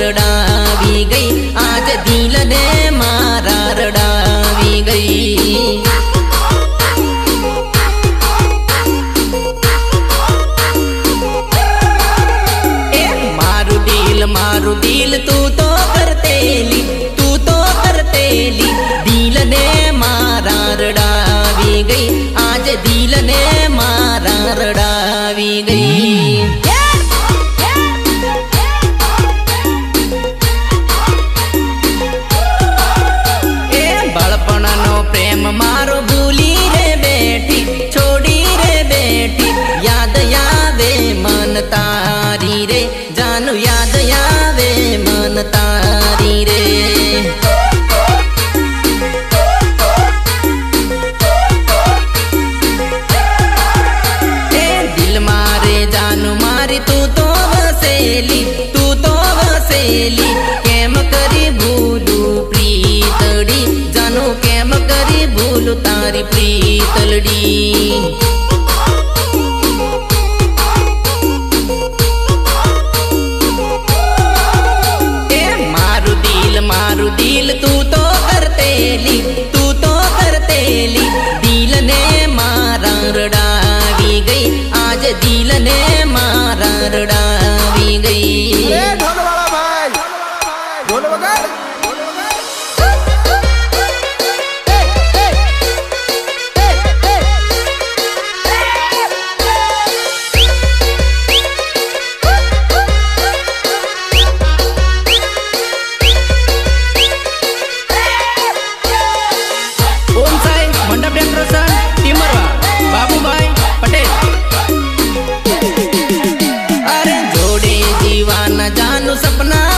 રડાવી ગઈ આજ દિલને મારા રડાવી ગઈ મારું દિલ તું તો કરતેલી દિલને મારા રડાવી ગઈ આજ દિલને મારા રડાવી ગઈ એ બાળપણનો પ્રેમ મારો ભૂલી રે બેઠી છોડી રે બેઠી યાદ આવે મન તારી રે જાનુ યાદ આવે મન તારી રે એ દિલ મારે જાનુ મારી તું તો વસેલી કેમ કરી ભૂલું પ્રીતડી જાનુ કેમ કરી ભૂલું તારી પ્રીતલડી મારું દિલ તું તો કરતેલી દિલને મારા રડાવી ગઈ આજ દિલને મારા રડાવી ગઈ ઢોલ વાળા ભાઈ ઢોલ વગાડ સપના